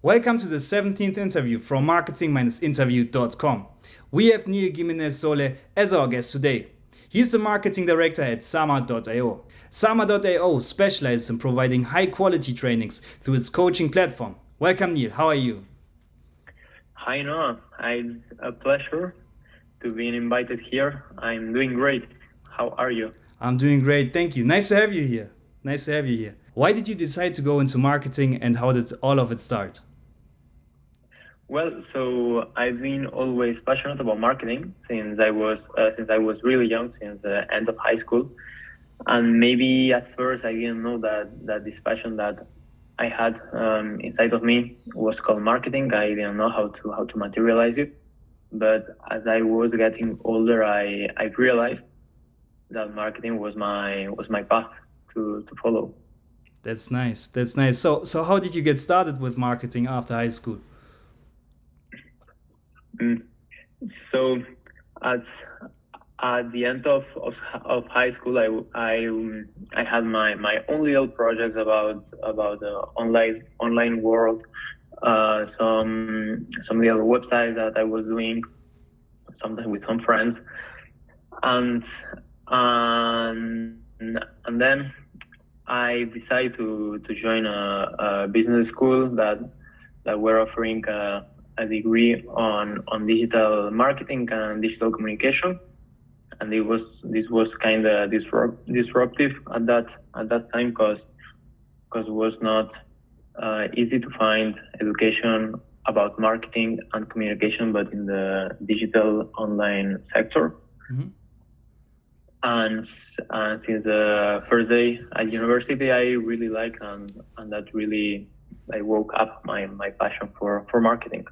Welcome to the 17th interview from marketing-interview.com. We have Nil Gimenez Sole as our guest today. He's the marketing director at Sama.io. Sama.io specializes in providing high-quality trainings through its coaching platform. Welcome, Nil. How are you? Hi, Noah. It's a pleasure to be invited here. I'm doing great. How are you? I'm doing great, thank you. Nice to have you here. Nice to have you here. Why did you decide to go into marketing and how did all of it start? Well, so I've been always passionate about marketing since I was really young, since the end of high school. And maybe at first I didn't know that this passion that I had inside of me was called marketing. I didn't know how to materialize it. But as I was getting older, I realized that marketing was my path to follow. That's nice. That's nice. So how did you get started with marketing after high school? Mm. So at at the end of high school, I had my own little projects about the online world, some little websites that I was doing sometimes with some friends, and and and then I decided to join a business school that were offering a degree on digital marketing and digital communication, and this was kind of disruptive at that time because it was not easy to find education about marketing and communication, but in the digital online sector. Mhm. And since the first day at university, I really like and that really I woke up my passion for marketing.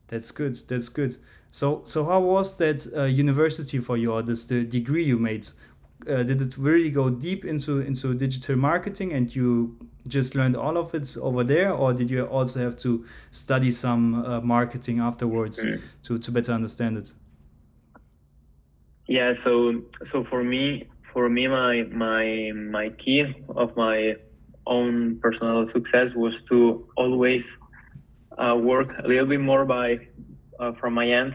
That's good. That's good. So how was that university for you, or this the degree you made? Did it really go deep into digital marketing, and you just learned all of it over there, or did you also have to study some marketing afterwards Mm. to better understand it? Yeah, so for me my key of my own personal success was to always work a little bit more by from my end,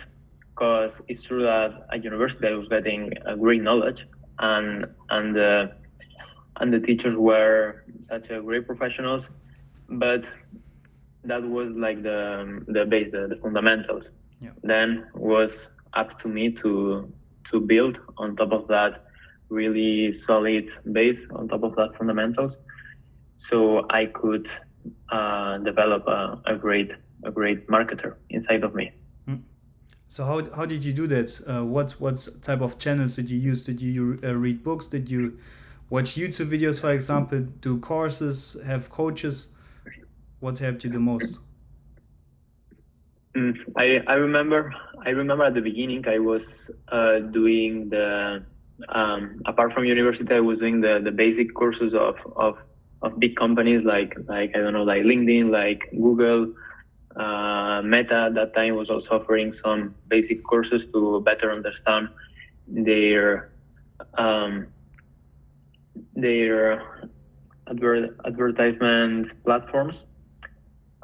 because it's true that at university I was getting great knowledge, and and the and the teachers were such a great professionals, but that was like the base, the fundamentals. Yeah. Then was up to me to build on top of that really solid base on top of that fundamentals, so I could develop a great marketer inside of me. Mm. So how did you do that? What type of channels did you use? Did you read books? Did you watch YouTube videos, for example? Do courses? Have coaches? What helped you the most? I remember at the beginning I was doing the apart from university I was doing the basic courses of big companies like I don't know, like LinkedIn, like Google. Meta at that time was also offering some basic courses to better understand their um, their advertisement platforms,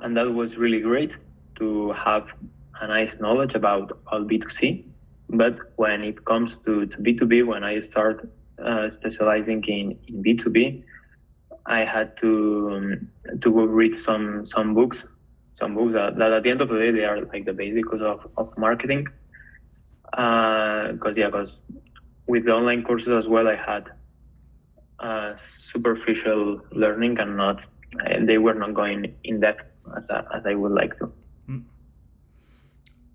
and that was really great to have a nice knowledge about B2C. But when it comes to B2B, when I start specializing in B2B, I had to go read some books that at the end of the day they are like the basics of marketing. Because with the online courses as well, I had superficial learning and they were not going in depth as I would like to. Mm.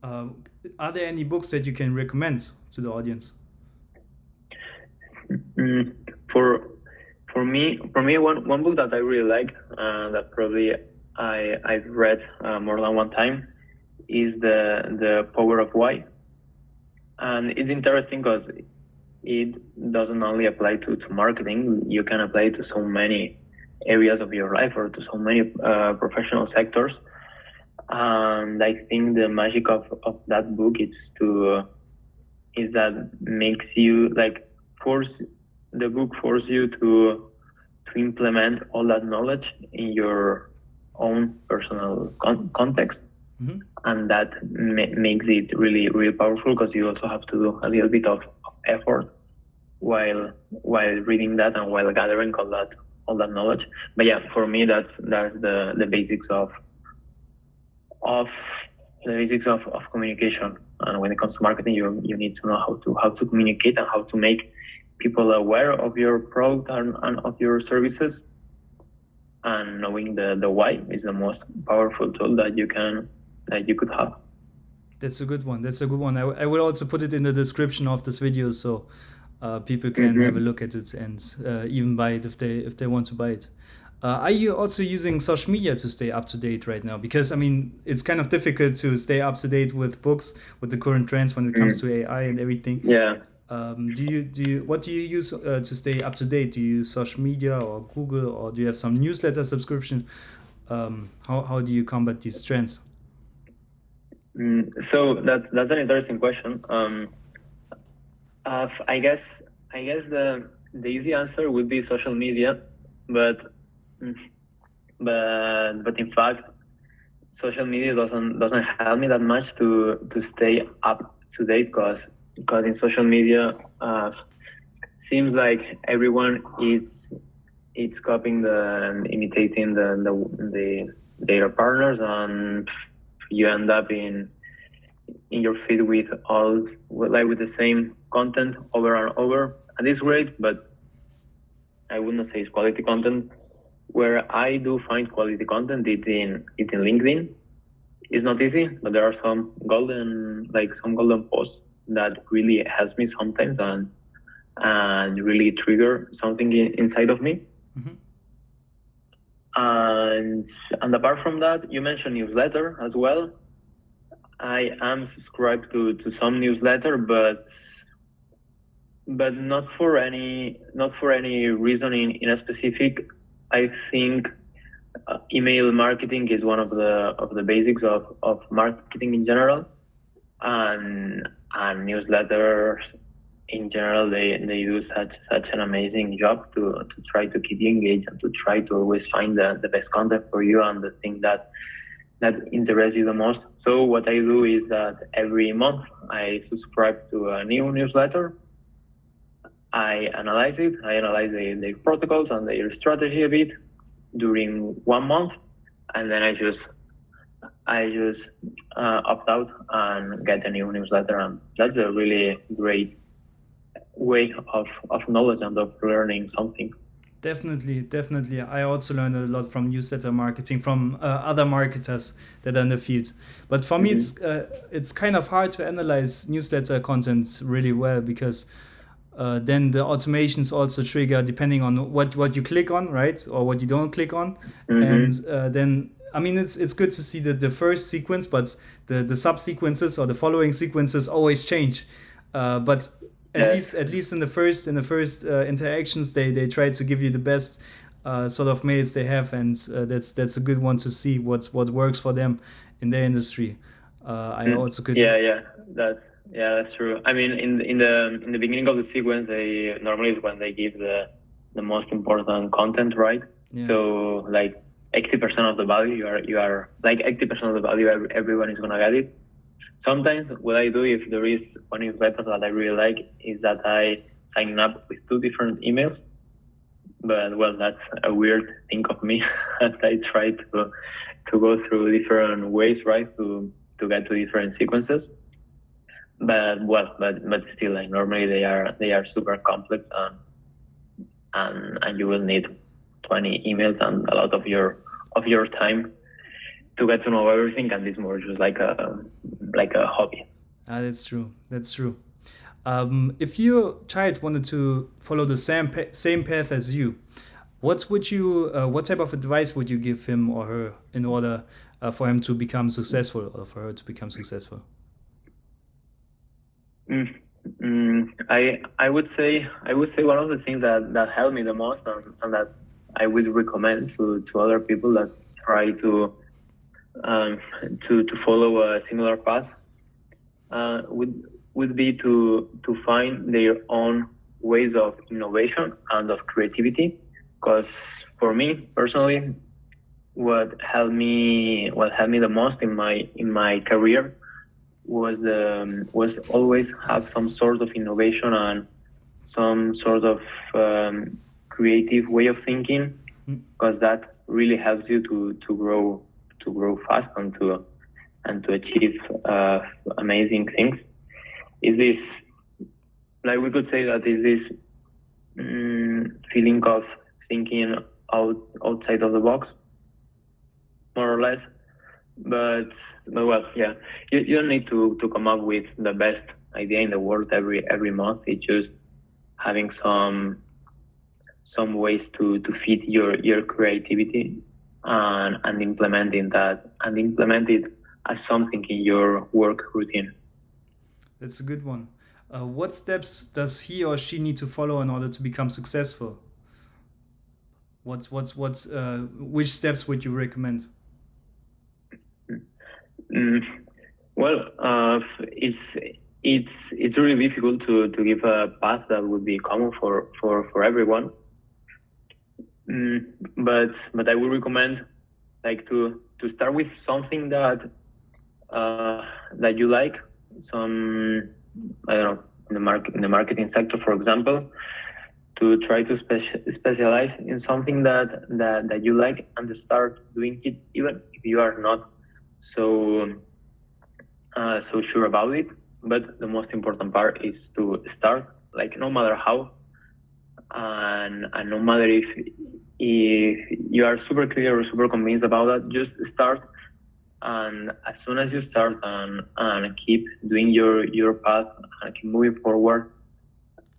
Uh, are there any books that you can recommend to the audience? Mm, for for me, one book that I really like, that probably I've read more than one time, is the Power of Why, and it's interesting because it doesn't only apply to marketing. You can apply it to so many areas of your life or to so many professional sectors. And I think the magic of that book is that makes you like force the book force you to implement all that knowledge in your own personal context, Mm-hmm. and that makes it really really powerful because you also have to do a little bit of effort while reading that and while gathering all that knowledge. But yeah, for me that's the basics of of communication. And when it comes to marketing, you need to know how to communicate and how to make people aware of your product and of your services. And knowing the why is the most powerful tool that you could have. That's a good one. That's a good one. I will also put it in the description of this video so people can have a Mm-hmm. look at it and even buy it if they want to buy it. Are you also using social media to stay up to date right now? Because I mean, it's kind of difficult to stay up to date with books, with the current trends when it comes to AI and everything. Yeah. What do you use to stay up to date? Do you use social media or Google, or do you have some newsletter subscription? How do you combat these trends? So that's an interesting question. I guess the easy answer would be social media, but but in fact, social media doesn't help me that much to stay up to date because in social media seems like everyone is copying imitating the data partners, and you end up in your feed with with the same content over and over, and it's great, but I would not say it's quality content. Where I do find quality content, it's in LinkedIn. It's not easy, but there are some golden posts that really helps me sometimes and really trigger something inside of me. Mm-hmm. And apart from that, you mentioned newsletter as well. I am subscribed to some newsletter, but not for any reason in a specific. I think email marketing is one of the basics of marketing in general, and newsletters in general, they do such an amazing job to try to keep you engaged and to try to always find the best content for you and the thing that interests you the most. So what I do is that every month I subscribe to a new newsletter. I analyze it. I analyze their protocols and their strategy a bit during 1 month, and then I just opt out and get a new newsletter. And that's a really great way of knowledge and of learning something. Definitely, definitely. I also learned a lot from newsletter marketing from other marketers that are in the field. But for me, it's kind of hard to analyze newsletter content really well because then the automations also trigger depending on what you click on, right, or what you don't click on, and then I mean it's good to see the first sequence, but the subsequences or the following sequences always change. But at least in the first interactions, they try to give you the best sort of mails they have, and that's a good one to see what works for them in their industry. I also could. That's true. I mean, in the beginning of the sequence, they normally is when they give the most important content, right? Yeah. So like 80% of the value you are like 80% of the value everyone is gonna get it. Sometimes what I do, if there is one newsletter that I really like, is that I sign up with 2 different emails. But well, that's a weird thing of me as I try to go through different ways, right, to get to different sequences. But still, like normally they are super complex, and you will need 20 emails and a lot of your time to get to know everything, and it's more just like a hobby. That's true. That's true. If your child wanted to follow the same path as you, what type of advice would you give him or her in order for him to become successful or for her to become successful? I would say one of the things that helped me the most and that I would recommend to other people that try to follow a similar path would be to find their own ways of innovation and of creativity. Because for me personally, what helped me the most in my career was always have some sort of innovation and some sort of creative way of thinking, Mm. because that really helps you to grow fast and to achieve amazing things. Is this, like, we could say that is this feeling of thinking outside of the box, more or less. But well, yeah, you don't need to come up with the best idea in the world every month. It's just having some ways to fit your creativity and implementing that and implement it as something in your work routine. That's a good one. What steps does he or she need to follow in order to become successful? Which steps would you recommend? Mm, well, it's really difficult to give a path that would be common for everyone. Mm, but I would recommend, like, to start with something that you like. Some, I don't know, in the marketing sector, for example, to try to specialize in something that you like and to start doing it, even if you are not so so sure about it. But the most important part is to start, like, no matter how, and no matter if you are super clear or super convinced about that, just start. And as soon as you start and keep doing your path and keep moving forward,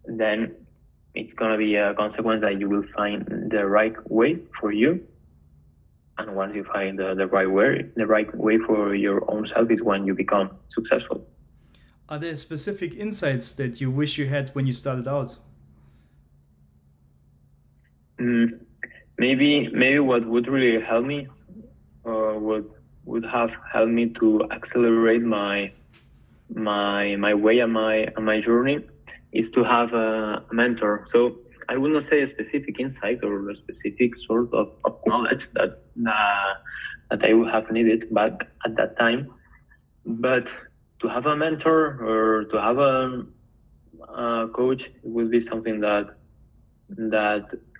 then it's gonna be a consequence that you will find the right way for you. And once you find the right way for your own self is when you become successful. Are there specific insights that you wish you had when you started out? Mm, maybe what would really help me, or would have helped me to accelerate my way and my journey, is to have a mentor. So I will not say a specific insight or a specific sort of knowledge that I would have needed back at that time, but to have a mentor or to have a coach would be something that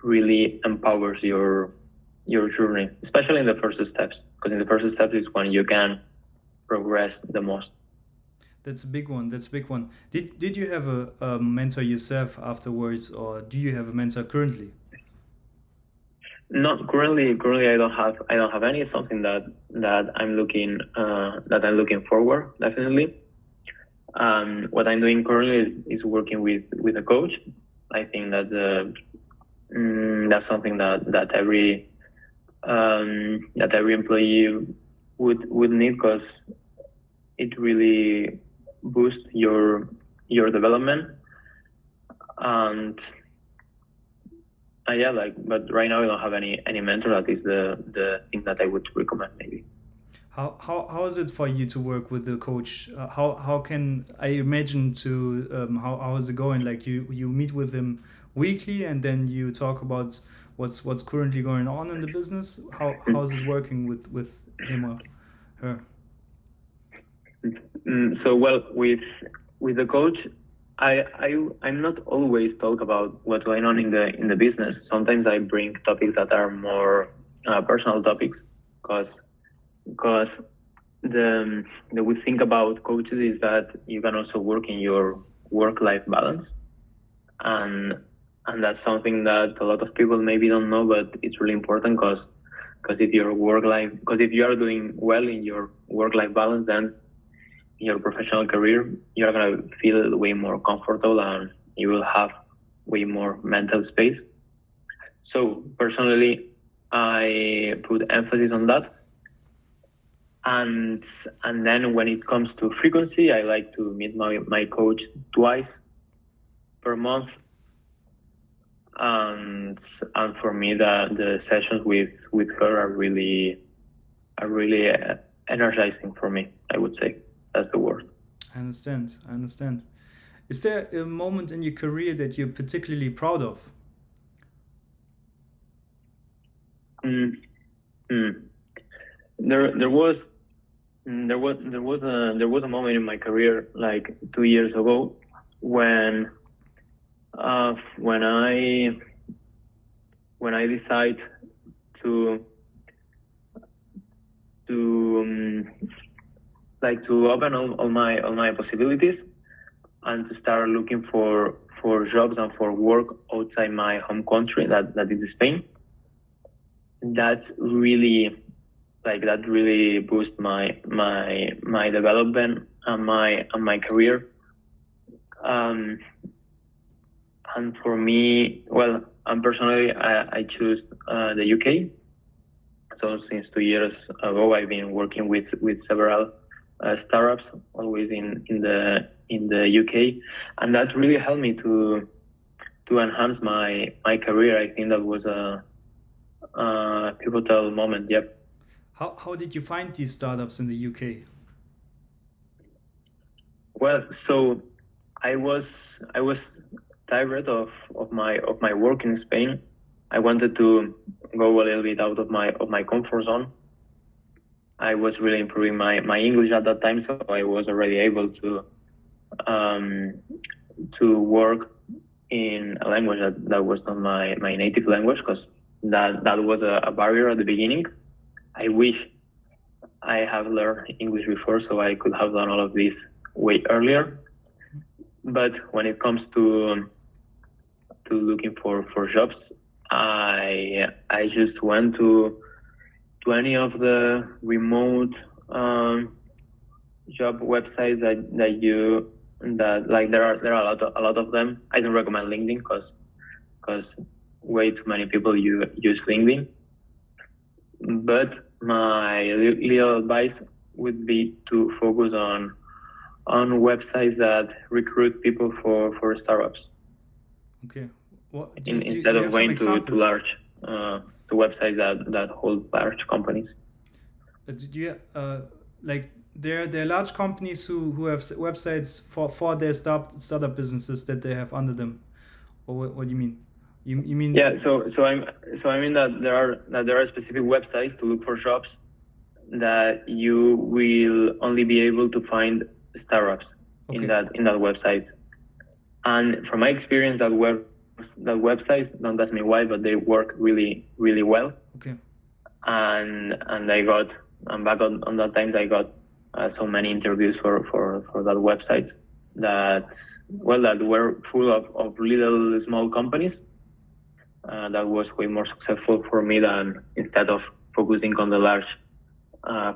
really empowers your journey, especially in the first steps, because in the first steps is when you can progress the most. That's a big one. That's a big one. Did you have a mentor yourself afterwards, or do you have a mentor currently? Not currently. Currently, I don't have any. It's something that I'm looking forward, definitely. What I'm doing currently is working with a coach. I think that that's something that every employee would need, because it really boosts your development. And yeah, like, but right now I don't have any mentor. That is the thing that I would recommend, maybe. How is it for you to work with the coach? How can I imagine to how is it going? Like you meet with him weekly and then you talk about what's currently going on in the business. How is it working with him or her? So, well, with the coach, I'm not always talk about what's going on in the business. Sometimes I bring topics that are more personal topics, because because the good thing about coaches is that you can also work in your work-life balance, and that's something that a lot of people maybe don't know, but it's really important, because if you are doing well in your work-life balance, then in your professional career you're gonna feel way more comfortable and you will have way more mental space. So personally, I put emphasis on that. And then when it comes to frequency, I like to meet my coach twice per month. And for me, the sessions with her are really energizing for me. I would say that's the word. I understand. I understand. Is there a moment in your career that you're particularly proud of? Mm, mm. there was there was a moment in my career like 2 years ago when when I decide to to like to open all my possibilities and to start looking for jobs and for work outside my home country, that is Spain. That really that really boost my development and my career. Um, and for me, well, and personally, I choose the UK. So since 2 years ago, I've been working with several startups, always in the UK, and that really helped me to enhance my career. I think that was a pivotal moment. Yep. How did you find these startups in the UK? Well, so I was I was tired of my work in Spain. I wanted to go a little bit out of my comfort zone. I was really improving my English at that time, so I was already able um, to work in a language that was not my native language, because that was a barrier at the beginning. I wish I have learned English before, so I could have done all of this way earlier. But when it comes to looking for jobs, I just went to any of the remote job websites that like there are a lot of them. I don't recommend LinkedIn because way too many people use LinkedIn. But my little advice would be to focus on websites that recruit people for startups, Okay. What instead do you of have some going to examples? large to websites that hold large companies. Do you like there are large companies who have websites for their startup businesses that they have under them, or what do you mean? You Yeah, mean so I mean that there are specific websites to look for jobs that you will only be able to find startups in okay, that website. And from my experience, that websites, don't ask me why, but they work really well. okay, And I got, and back on that time, I got so many interviews for that website that that were full of little small companies. That was way more successful for me than instead of focusing on the large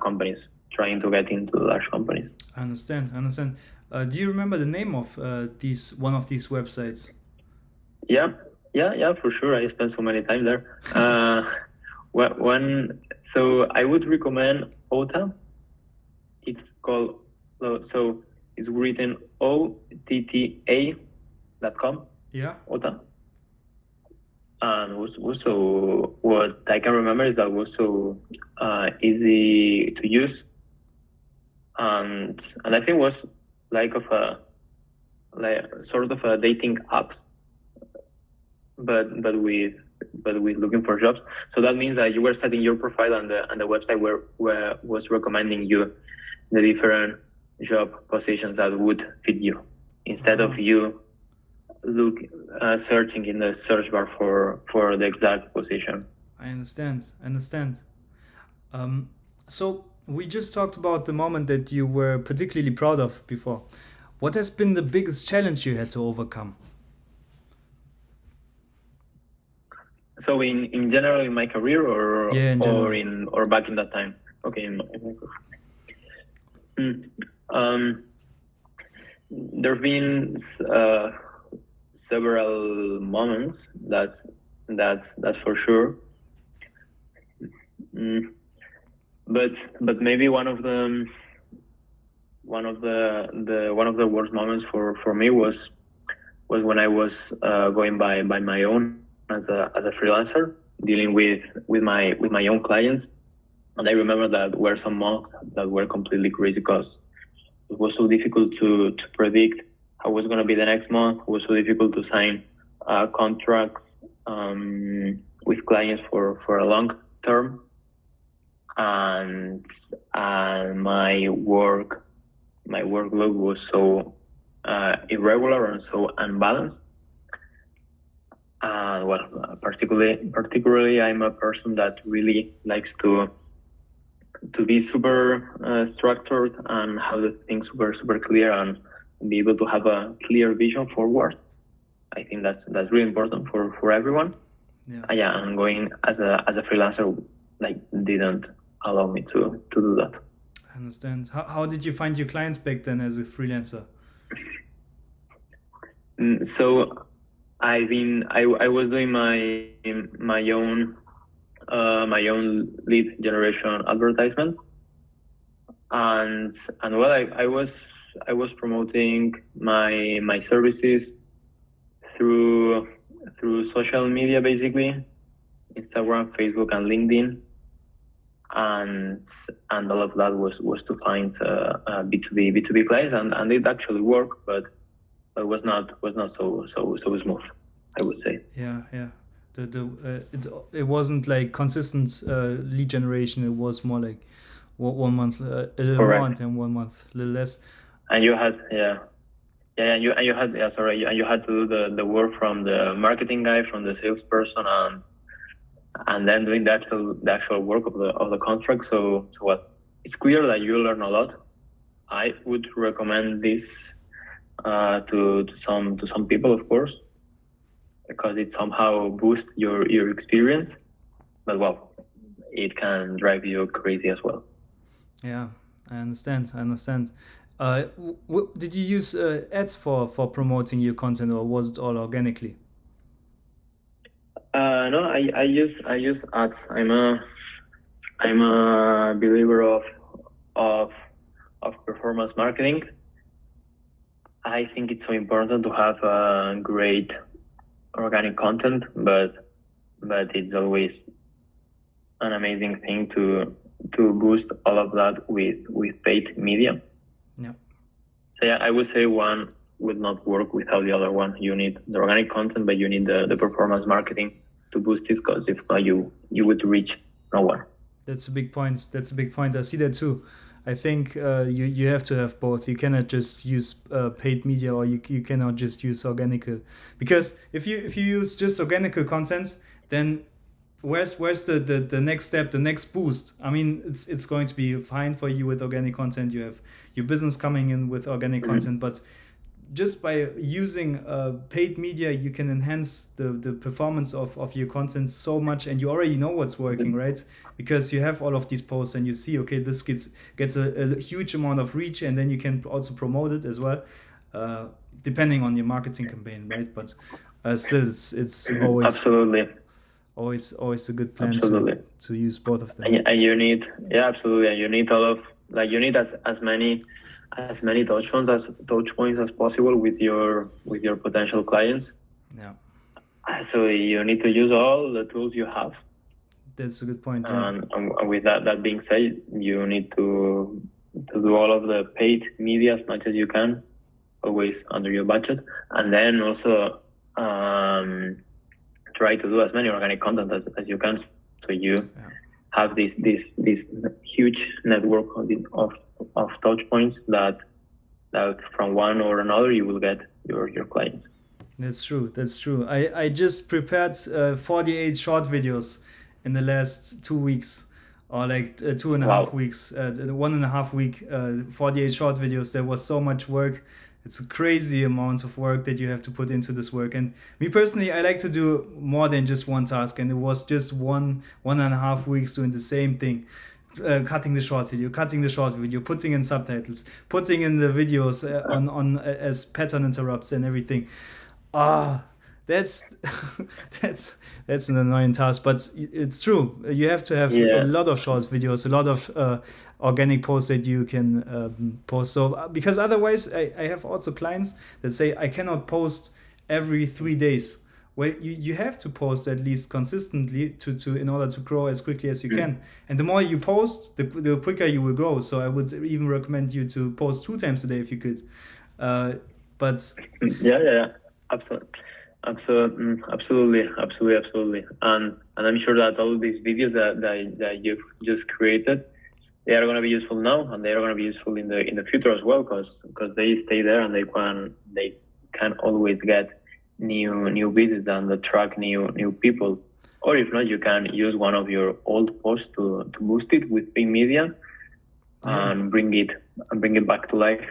companies, trying to get into the large companies. I understand. I understand. Do you remember the name of these one of these websites? Yeah, yeah, for sure. I spent so many time there. One, so I would recommend OTA. It's called, so it's written OTTA.com, Yeah. OTA. And also what I can remember is that was so easy to use, and I think was like of a like sort of a dating app, but with looking for jobs. So that means that you were setting your profile, and the website where was recommending you the different job positions that would fit you, instead of you look searching in the search bar for the exact position. I understand. I understand. So we just talked about the moment that you were particularly proud of before. What has been the biggest challenge you had to overcome? So in general in my career, Yeah, in general. or back in that time. Okay, um, there've been several moments, that's for sure. But maybe one of the worst moments for me was when I was going by my own as a freelancer, dealing with my own clients. And I remember that were some months that were completely crazy, because it was so difficult to predict how was going to be the next month. It was so difficult to sign contracts with clients for a long term. and my workload was so irregular and so unbalanced. Well, particularly, I'm a person that really likes to be super structured and have the things super clear and be able to have a clear vision forward. I think that's really important for everyone. Yeah, and going as a freelancer like didn't allow me to do that. I understand. How did you find your clients back then as a freelancer? So I was doing my own lead generation advertisement, and well, I was promoting my services through social media, basically Instagram, Facebook, and LinkedIn, and all of that was to find B2B clients, and it actually worked, but it was not so smooth, I would say. Yeah. It wasn't like consistent lead generation. It was more like 1 month a little Correct. more, and then 1 month a little less. And you had and you had and you had to do the work from the marketing guy, from the salesperson, and then doing the actual work of the contract. So what? It's clear that you learn a lot. I would recommend this to some people, of course, because it somehow boosts your experience. But well, it can drive you crazy as well. Yeah, I understand. Did you use ads for promoting your content, or was it all organically? No, I use ads. I'm a believer of performance marketing. I think it's so important to have great organic content, but it's always an amazing thing to boost all of that with paid media. Yeah. So yeah, I would say one would not work without the other one. You need the organic content, but you need the performance marketing to boost it, because if not, you would reach no one. That's a big point. I see that too. I think you have to have both. You cannot just use paid media, or you cannot just use organic, because if you use just organic content, then where's the next step, the next boost? I mean, it's going to be fine for you with organic content. You have your business coming in with organic content, but just by using paid media, you can enhance the performance of your content so much, and you already know what's working, right? Because you have all of these posts and you see, okay, this gets a huge amount of reach, and then you can also promote it as well, depending on your marketing campaign, right? But still, it's always Absolutely. always a good plan Absolutely. to use both of them. And you need, absolutely, and you need all of, like, you need as many touch points as possible with your potential clients. Yeah. So you need to use all the tools you have. That's a good point. And with that being said, you need to do all of the paid media as much as you can, always under your budget, and then also try to do as many organic content as you can, so you have this huge network of touch points that from one or another you will get your clients. That's true. I just prepared 48 short videos in the last 2 weeks, or like 2.5 weeks, 1.5 week, 48 short videos. There was so much work. It's a crazy amount of work that you have to put into this work. And me personally, I like to do more than just one task. And it was just 1.5 weeks doing the same thing. Cutting the short video, putting in subtitles, putting in the videos on as pattern interrupts and everything. That's that's an annoying task, but it's true. You have to have a lot of short videos, a lot of organic posts that you can post. So because otherwise, I have also clients that say I cannot post every 3 days. Well, you have to post at least consistently to in order to grow as quickly as you can. And the more you post, the quicker you will grow. So I would even recommend you to post 2 times a day if you could. But yeah, absolutely. Absolutely. And I'm sure that all these videos that you've just created, they are going to be useful now, and they are going to be useful in the future as well, because they stay there and they can always get new videos and attract new people. Or if not, you can use one of your old posts to boost it with big media Yeah. and bring it back to life.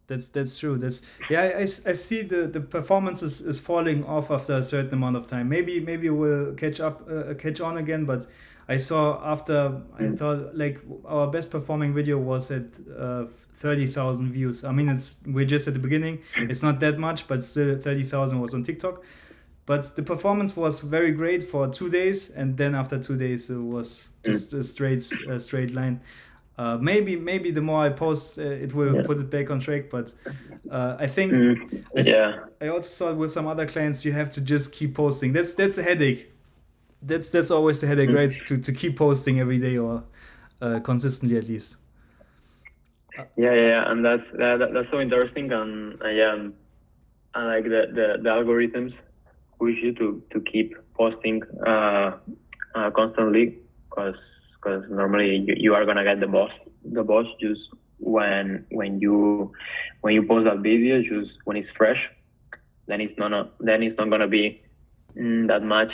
That's true. That's yeah. I see the performance is falling off after a certain amount of time. Maybe we'll catch on again. But I saw after I Mm. thought like our best performing video was at 30,000 views. I mean, we're just at the beginning. It's not that much, but still 30,000 was on TikTok. But the performance was very great for 2 days, and then after 2 days it was Mm. just a straight line. Maybe the more I post, it will Yeah. put it back on track. But I think Mm. I, s- Yeah. I also saw with some other clients you have to just keep posting. That's a headache. That's always the headache, Mm. right? To keep posting every day or consistently at least. Yeah, and that's so interesting, and yeah, and like the algorithms push you to keep posting constantly, because normally you are gonna get the boss just when you post that video, just when it's fresh, then it's not gonna be that much,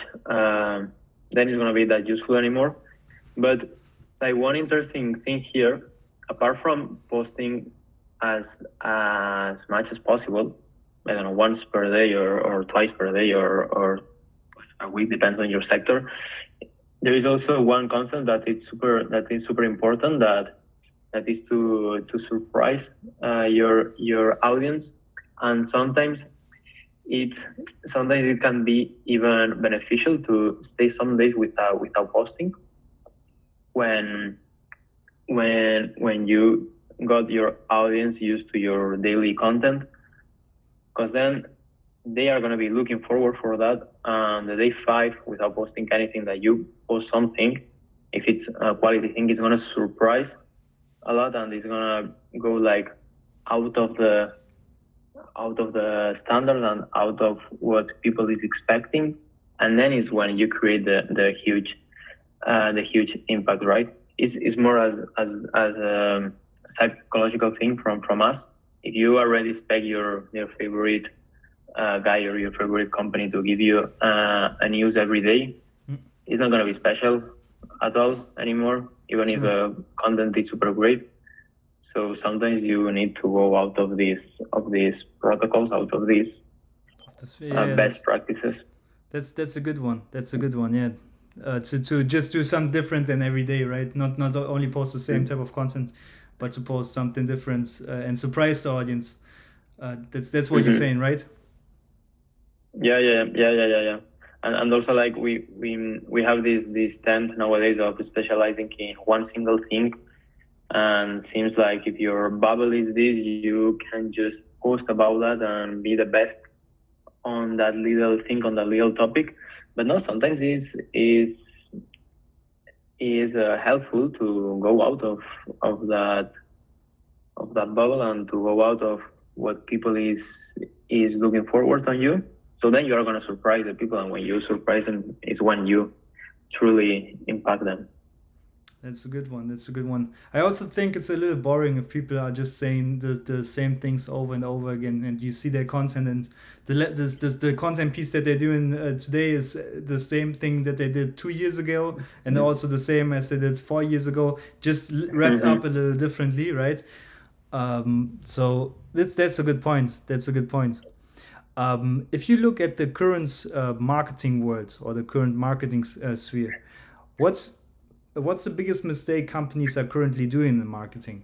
then it's gonna be that useful anymore. But like one interesting thing here, apart from posting as much as possible, I don't know, once per day or twice per day or a week, depends on your sector. There is also one concept that is super important, that is to surprise your audience, and it sometimes it can be even beneficial to stay some days without posting when when you got your audience used to your daily content, because then they are going to be looking forward for that. And the day 5, without posting anything, that you post something, if it's a quality thing, it's going to surprise a lot, and it's going to go like out of the standard and out of what people is expecting. And then is when you create the huge impact, right? It's more as a psychological thing from us. If you already expect your favorite guy or your favorite company to give you a news every day, it's not going to be special at all anymore, even if True. the content is super great. So sometimes you need to go out of these protocols, out of these Yeah, best practices. that's a good one. That's a good one. Yeah. To just do something different than every day, right? Not only post the same type of content, but to post something different and surprise the audience. That's what you're Mm-hmm. saying, right? Yeah. And also, like, we have this trend nowadays of specializing in one single thing, and seems like if your bubble is this, you can just post about that and be the best on that little thing, on that little topic. But no, sometimes is helpful to go out of that bubble, and to go out of what people is looking forward on you. So then you are going to surprise the people, and when you surprise them is when you truly impact them. That's a good one. That's a good one. I also think it's a little boring if people are just saying the same things over and over again, and you see their content, and the content piece that they're doing today is the same thing that they did 2 years ago, and also the same as they did 4 years ago, just wrapped up a Mm-hmm. little differently, right? So that's a good point. That's a good point. If you look at the current marketing world or the current marketing sphere, what's what's the biggest mistake companies are currently doing in marketing?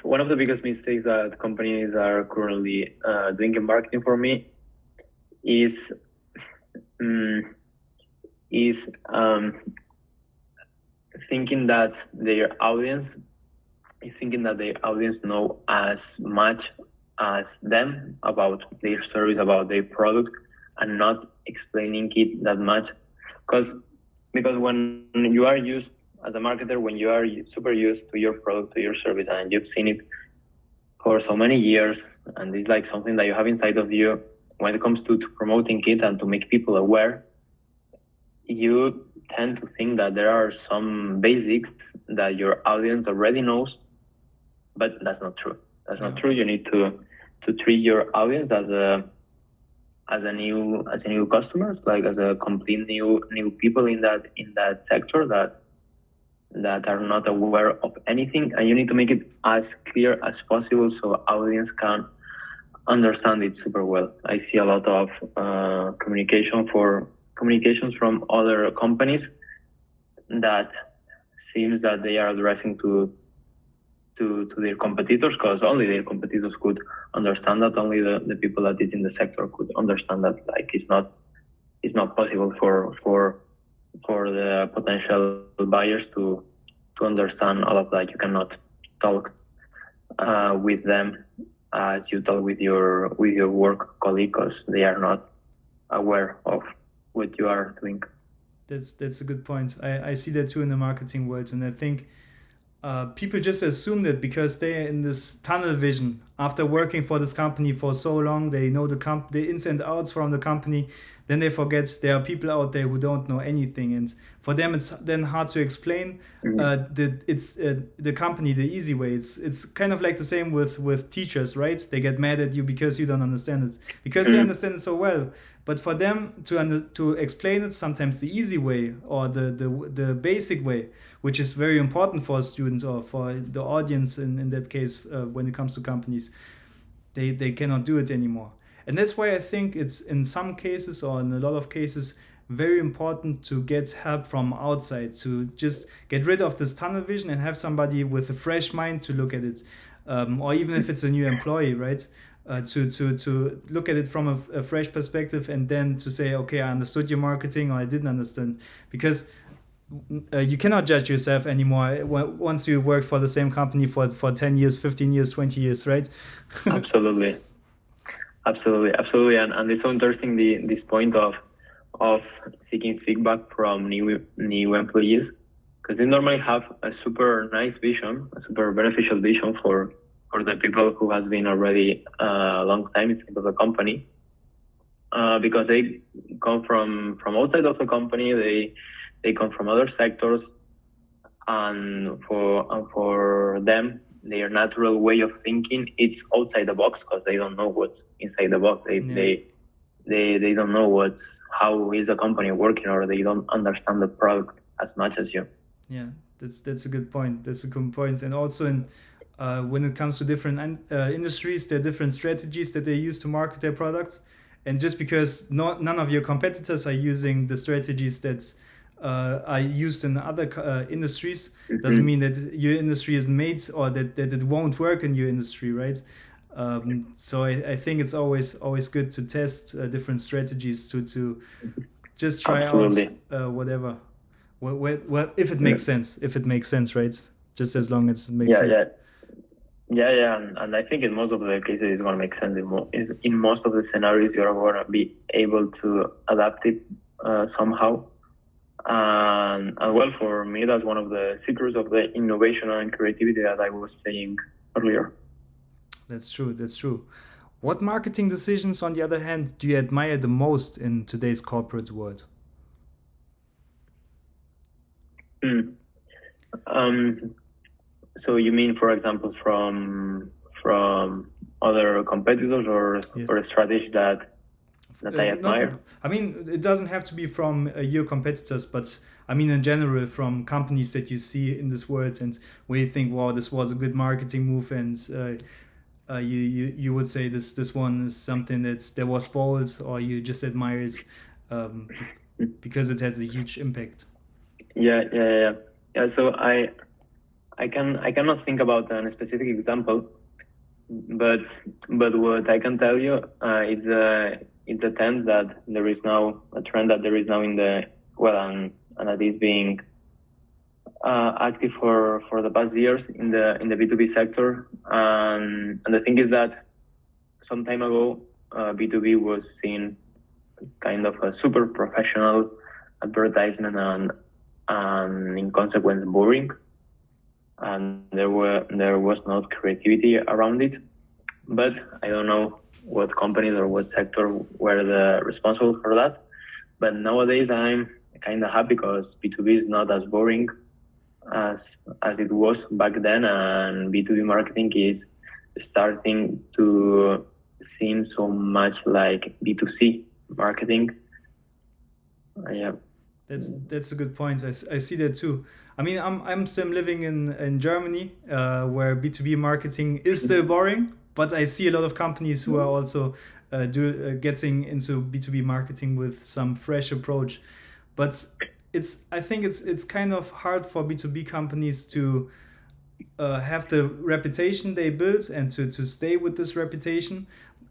One of the biggest mistakes that companies are currently doing in marketing for me is um, is thinking that their audience know as much as them about their service, about their product, and not explaining it that much. Because when you are used as a marketer, when you are super used to your product, to your service, and you've seen it for so many years, and it's like something that you have inside of you when it comes to promoting it and to make people aware. You tend to think that there are some basics that your audience already knows, but that's not true. That's not true. You need to treat your audience as a new customers, like as a complete new people in that sector that are not aware of anything, and you need to make it as clear as possible so audience can understand it super well. I see a lot of communications from other companies that seems that they are addressing to their competitors, because only their competitors could understand that. Only the people that is in the sector could understand that. Like it's not possible for the potential buyers to understand all of that. You cannot talk with them as you talk with your work colleague, because they are not aware of what you are doing. That's a good point. I see that too in the marketing world, and I think people just assume that because they're in this tunnel vision after working for this company for so long, they know the ins and outs from the company. Then they forget there are people out there who don't know anything, and for them it's then hard to explain the company the easy way. It's kind of like the same with teachers, right? They get mad at you because you don't understand it, because they understand it so well. But for them to explain it sometimes the easy way or the basic way, which is very important for students or for the audience in that case, when it comes to companies, they cannot do it anymore. And that's why I think it's in some cases or in a lot of cases very important to get help from outside, to just get rid of this tunnel vision and have somebody with a fresh mind to look at it, or even if it's a new employee, right? To look at it from a fresh perspective, and then to say, okay, I understood your marketing or I didn't understand, because you cannot judge yourself anymore once you work for the same company for 10 years, 15 years, 20 years, right? Absolutely. And it's so interesting this point of seeking feedback from new employees, because they normally have a super nice vision, a super beneficial vision for the people who has been already a long time inside of the company, because they come from outside of the company, they come from other sectors, and for them their natural way of thinking it's outside the box, because they don't know what's inside the box. They don't know how is the company working, or they don't understand the product as much as you. Yeah, that's a good point. That's a good point. And also in when it comes to different industries, there are different strategies that they use to market their products. And just because none of your competitors are using the strategies that are used in other industries, doesn't mean that your industry is made or that it won't work in your industry, right? So I think it's always good to test different strategies to just try Absolutely. out whatever. Well, if it makes sense, right? Just as long as it makes sense. Yeah, and I think in most of the cases it's going to make sense. In most of the scenarios, you're going to be able to adapt it somehow. And well, for me, that's one of the secrets of the innovation and creativity that I was saying earlier. That's true. What marketing decisions, on the other hand, do you admire the most in today's corporate world? So you mean, for example, from other competitors, or a strategy that I admire? I mean, it doesn't have to be from your competitors, but I mean in general from companies that you see in this world and where you think, wow, this was a good marketing move, and you would say this one is something that was bold, or you just admire it because it has a huge impact. Yeah. So I cannot think about a specific example, but what I can tell you is a trend that there is now in the and that is being active for the past years in the B2B sector. And the thing is that some time ago, B2B was seen kind of a super professional advertisement and in consequence boring, and there was not creativity around it. but I don't know what companies or what sector were the responsible for that. But nowadays I'm kind of happy because B2B is not as boring as as it was back then, and B2B marketing is starting to seem so much like B2C marketing. Yeah. That's a good point. I see that too. I mean, I'm still living in Germany, where B2B marketing is still boring, but I see a lot of companies who are also getting into B2B marketing with some fresh approach. But I think it's kind of hard for B2B companies to have the reputation they built and to stay with this reputation,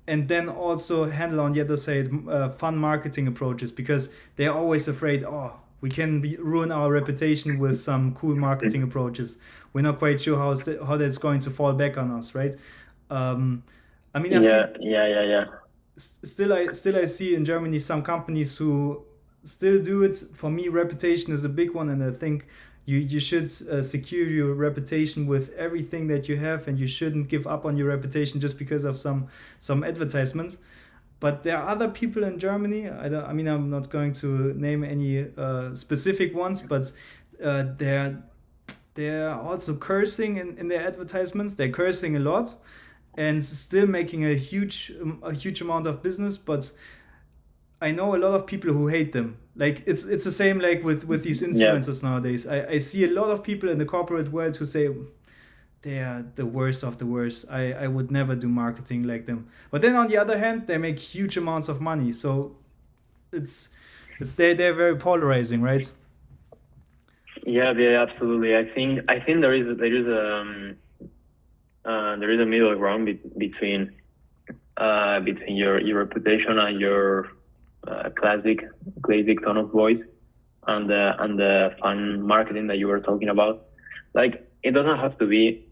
and then also handle on the other side fun marketing approaches, because they're always afraid, oh, we can ruin our reputation with some cool marketing approaches. We're not quite sure how that's going to fall back on us, right? um, I mean, I see Yeah. still I see in Germany some companies who still do it. For me, reputation is a big one, and I think you should secure your reputation with everything that you have, and you shouldn't give up on your reputation just because of some advertisements. But there are other people in Germany. I mean, I'm not going to name any specific ones, but they're also cursing in their advertisements. They're cursing a lot and still making a huge amount of business. But I know a lot of people who hate them. Like it's the same like with these Yeah. influencers nowadays. I see a lot of people in the corporate world who say they are the worst of the worst. I would never do marketing like them. But then on the other hand, they make huge amounts of money. So it's they're very polarizing, right? Yeah, absolutely. I think there is a middle ground between your reputation and your classic tone of voice, and the fun marketing that you were talking about. Like, it doesn't have to be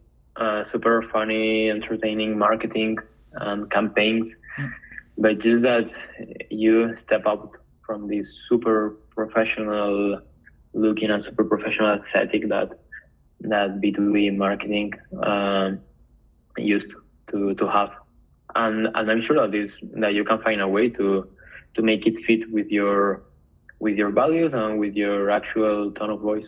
super funny, entertaining marketing and campaigns, but just that you step up from this super professional looking and super professional aesthetic that B2B marketing used to have. And I'm sure that you can find a way to make it fit with your values and with your actual tone of voice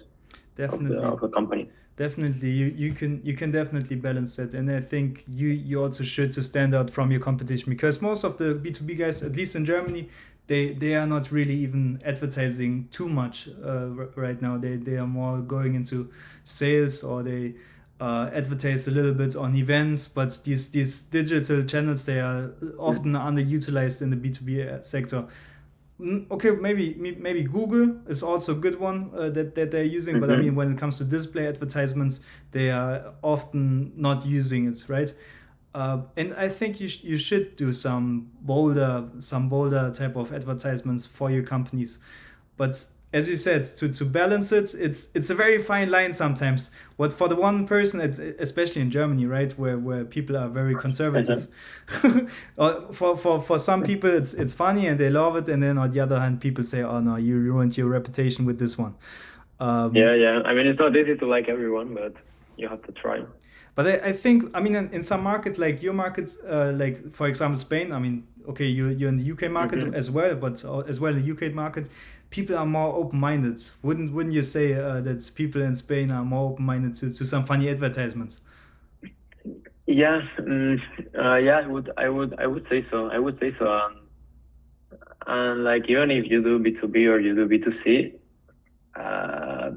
Definitely. of the company. Definitely, you can definitely balance that, and I think you also should to stand out from your competition, because most of the B2B guys, at least in Germany, they are not really even advertising too much right now. They are more going into sales, or they advertise a little bit on events, but these digital channels, they are often underutilized in the B2B sector. Okay, maybe Google is also a good one that they're using, but I mean, when it comes to display advertisements, they are often not using it, right? And I think you should do some bolder type of advertisements for your companies. But as you said, to balance it, it's a very fine line sometimes. What for the one person, especially in Germany, right, where people are very conservative, for some people it's funny and they love it, and then on the other hand, people say, oh no, you ruined your reputation with this one. Yeah. I mean, it's not easy to like everyone, but you have to try. But I think, I mean, in some market, like your market, like for example Spain. I mean, okay, you're in the UK market as well, but as well in the UK market, people are more open-minded. Wouldn't you say that people in Spain are more open-minded to some funny advertisements? Yeah, yeah, I would say so. I would say so. And like, even if you do B2B or you do B2C,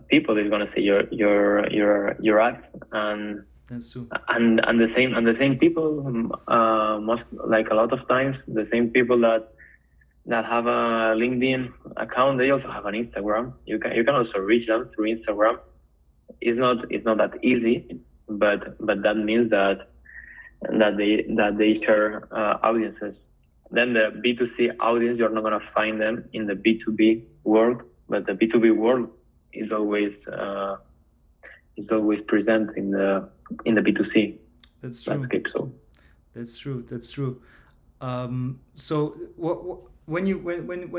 people is gonna say your act, and That's true. and the same people, most, like, a lot of times the same people that have a LinkedIn account, they also have an Instagram. You can also reach them through Instagram. It's not that easy, but that means that they share audiences. Then the B2C audience, you're not gonna find them in the B2B world, but the B2B world is always present in the B2C That's true. landscape. So That's true. So when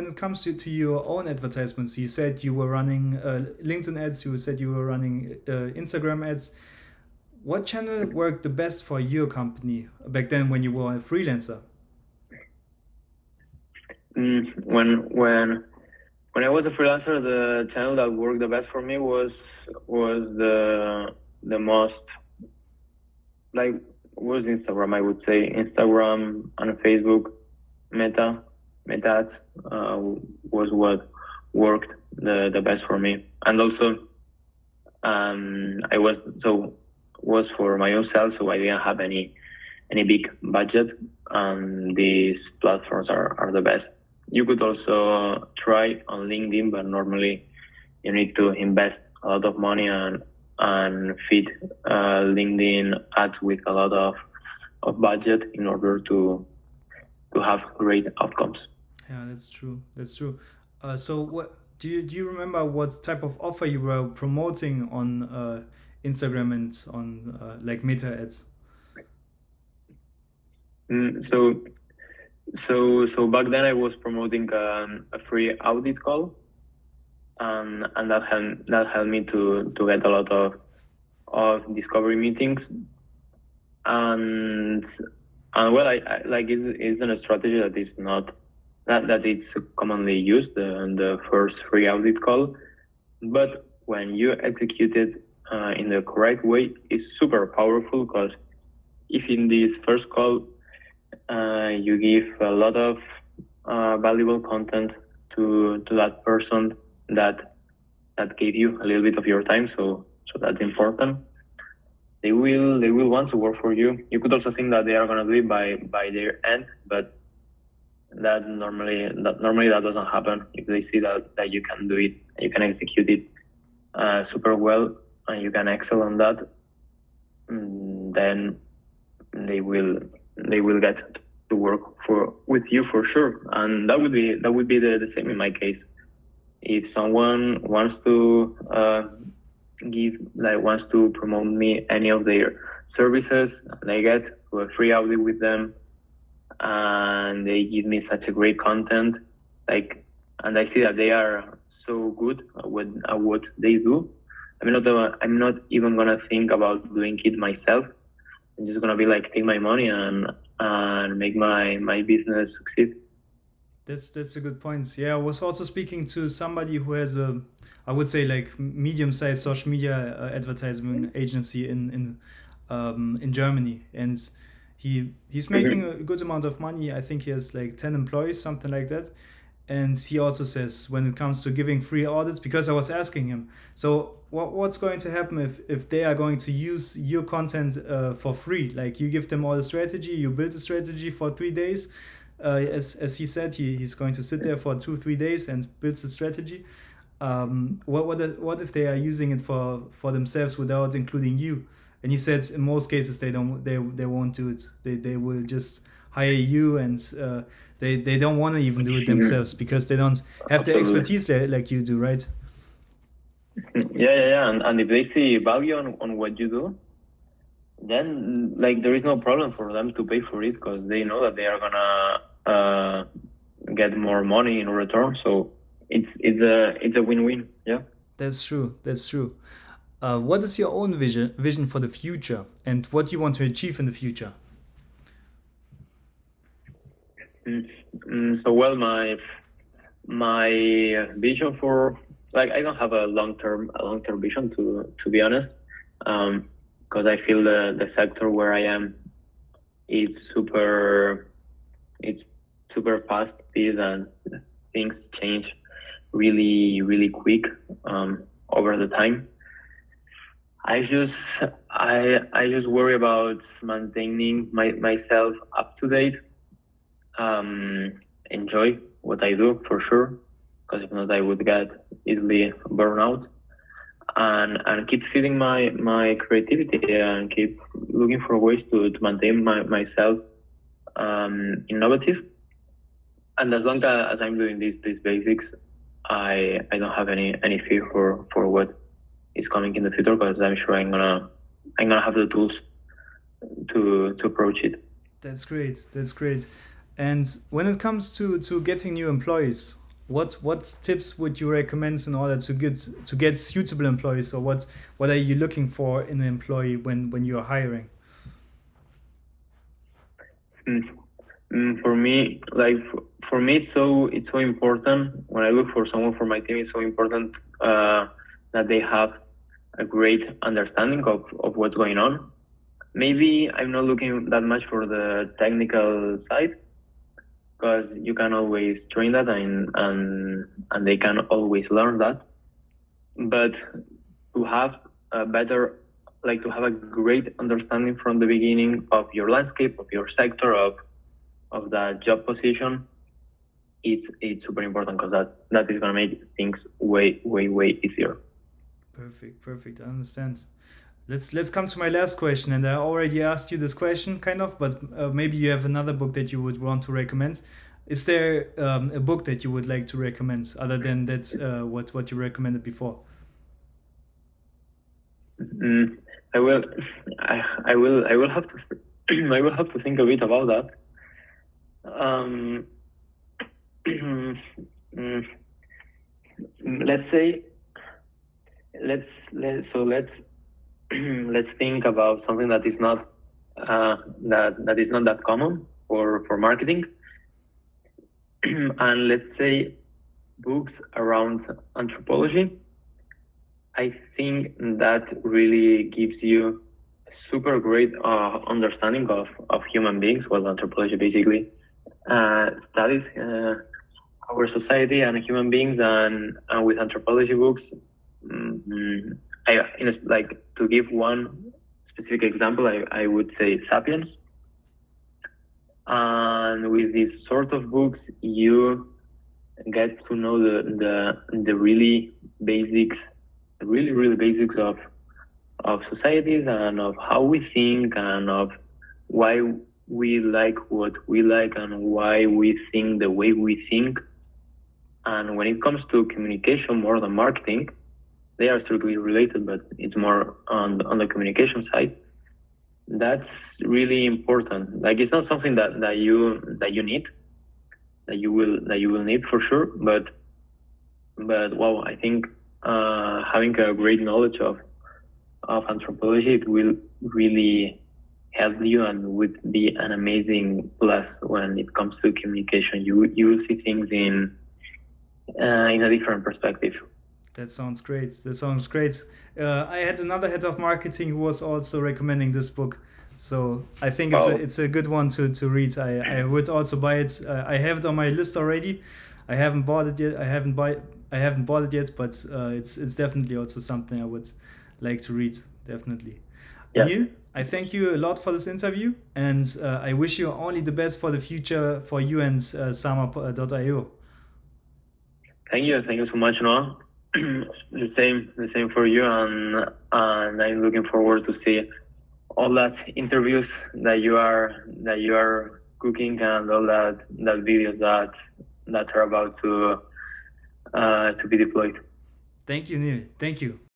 it comes to your own advertisements, you said you were running LinkedIn ads. You said you were running Instagram ads. what channel worked the best for your company back then when you were a freelancer? When I was a freelancer, the channel that worked the best for me was the most like was Instagram. I would say Instagram and Facebook, Meta, Meta ads, was what worked the best for me. And also, I was for my own self, so I didn't have any big budget. And these platforms are the best. You could also try on LinkedIn, but normally you need to invest a lot of money and feed LinkedIn ads with a lot of budget in order to have great outcomes. Yeah, that's true. That's true. So what do you remember what type of offer you were promoting on Instagram and on like Meta ads? Mm, so back then I was promoting a free audit call, and that helped me to get a lot of discovery meetings, and well, I like it's a strategy that is not that it's commonly used in the first free audit call, but when you execute it in the correct way, it's super powerful because if in this first call you give a lot of valuable content to that person that gave you a little bit of your time, so that's important. They will want to work for you. You could also think that they are gonna do it by their end, but that normally that doesn't happen. If they see that you can do it, you can execute it super well, and you can excel on that, then they will get to work with you for sure. And that would be the same in my case. If someone wants to wants to promote me any of their services, and I get to a free audit with them, and they give me such a great content, like, and I see that they are so good at what they do. I'm not even gonna think about doing it myself. I'm just gonna be like, take my money and make my business succeed. That's a good point. Yeah, I was also speaking to somebody who has a, I would say like medium-sized social media advertising agency in Germany, and he's making Mhm. a good amount of money. I think he has like 10 employees, something like that. And he also says when it comes to giving free audits, because I was asking him, so what's going to happen if they are going to use your content for free? Like you give them all the strategy, you build a strategy for 3 days. As he said, he's going to sit there for 2 3 days and builds the strategy. What if they are using it for themselves without including you? And he said in most cases they won't do it. They will just hire you, and they don't want to even do it themselves Mhm. because they don't have the Absolutely. expertise like you do, right? Yeah. And if they see value on what you do, then like there is no problem for them to pay for it because they know that they are gonna get more money in return. So it's a win-win. Yeah. That's true. That's true. What is your own vision for the future, and what you want to achieve in the future? So well, my vision for, like, I don't have a long term vision, to be honest, because I feel the sector where I am is it's super fast paced, and things change really really quick over the time. I just worry about maintaining myself up to date, um, enjoy what I do for sure, because if not, I would get easily burnout, and keep feeding my creativity and keep looking for ways to maintain myself innovative. And as long as I'm doing these basics, I don't have any fear for what is coming in the future, because I'm sure I'm gonna have the tools to approach it. That's great. That's great. And when it comes to getting new employees, what tips would you recommend in order to get suitable employees, or what are you looking for in an employee when you're hiring? Mm. For me, it's so important when I look for someone for my team. It's so important that they have a great understanding of what's going on. Maybe I'm not looking that much for the technical side, because you can always train that, and they can always learn that. But to have a better, like to have a great understanding from the beginning of your landscape, of your sector, of that job position, it's super important, because that is gonna make things way easier. Perfect. I understand. Let's come to my last question, and I already asked you this question, kind of, but maybe you have another book that you would want to recommend. Is there a book that you would like to recommend other than that what you recommended before? Mm, I will, I will have to, I will have to think a bit about that. Um, mm, let's say, let's let's think about something that is not that is not that common for marketing, and let's say books around anthropology. I think that really gives you a super great understanding of human beings. Well, anthropology basically studies our society and human beings, and with anthropology books, mm, like to give one specific example, I would say Sapiens. And with these sort of books, you get to know the really basics, really basics of societies, and of how we think, and of why we like what we like, and why we think the way we think. And when it comes to communication more than marketing, they are strictly related, but it's more on the communication side. That's really important. Like, it's not something that you need, that you will need for sure, but wow, I think having a great knowledge of anthropology, it will really help you, and would be an amazing plus when it comes to communication. You will see things in a different perspective. That sounds great. That sounds great. I had another head of marketing who was also recommending this book, so I think Wow. it's a good one to read. I would also buy it. I have it on my list already. I haven't bought it yet. I haven't bought it yet, but it's definitely also something I would like to read. Definitely. Yeah. Neil, I thank you a lot for this interview, and I wish you only the best for the future for you and Sama.io. Thank you so much, Noah. The same for you, and I'm looking forward to see all that interviews that you are cooking, and all that videos that are about to be deployed. Thank you, Neil. Thank you.